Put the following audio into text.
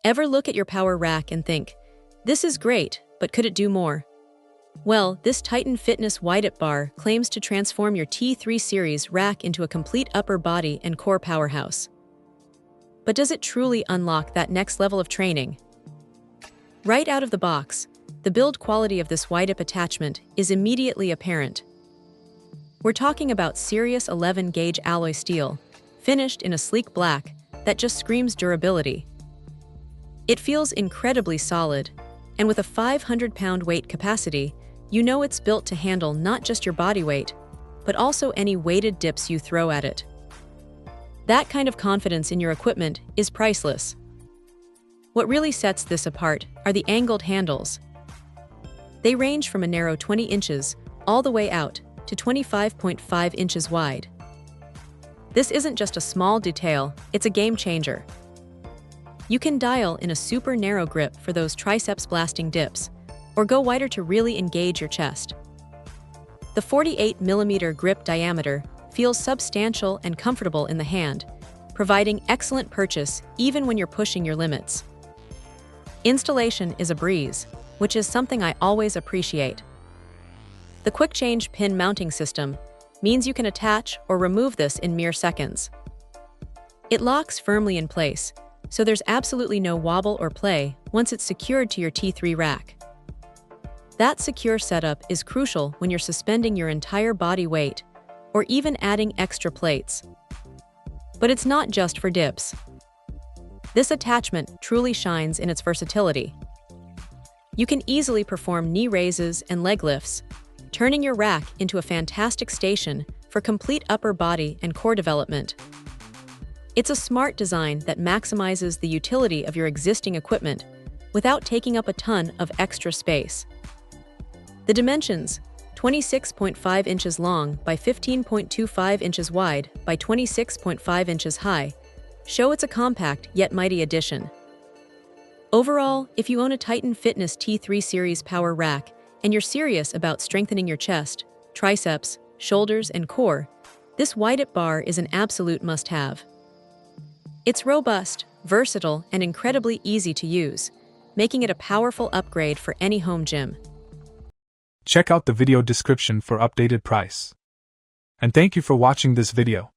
Ever look at your power rack and think, this is great, but could it do more? Well, this Titan Fitness Wide-Up Bar claims to transform your T3 series rack into a complete upper body and core powerhouse. But does it truly unlock that next level of training? Right out of the box, the build quality of this wide-up attachment is immediately apparent. We're talking about Sirius 11-gauge alloy steel, finished in a sleek black that just screams durability. It feels incredibly solid, and with a 500-pound weight capacity, you know it's built to handle not just your body weight, but also any weighted dips you throw at it. That kind of confidence in your equipment is priceless. What really sets this apart are the angled handles. They range from a narrow 20 inches all the way out to 25.5 inches wide. This isn't just a small detail, it's a game changer. You can dial in a super narrow grip for those triceps blasting dips, or go wider to really engage your chest. The 48mm grip diameter feels substantial and comfortable in the hand, providing excellent purchase even when you're pushing your limits. Installation is a breeze, which is something I always appreciate. The quick change pin mounting system means you can attach or remove this in mere seconds. It locks firmly in place, so there's absolutely no wobble or play once it's secured to your T3 rack. That secure setup is crucial when you're suspending your entire body weight or even adding extra plates. But it's not just for dips. This attachment truly shines in its versatility. You can easily perform knee raises and leg lifts, turning your rack into a fantastic station for complete upper body and core development. It's a smart design that maximizes the utility of your existing equipment without taking up a ton of extra space. The dimensions, 26.5 inches long by 15.25 inches wide by 26.5 inches high, show it's a compact yet mighty addition. Overall, if you own a Titan Fitness T3 Series Power Rack and you're serious about strengthening your chest, triceps, shoulders, and core, this wide-up bar is an absolute must-have. It's robust, versatile, and incredibly easy to use, making it a powerful upgrade for any home gym. Check out the video description for updated price. And thank you for watching this video.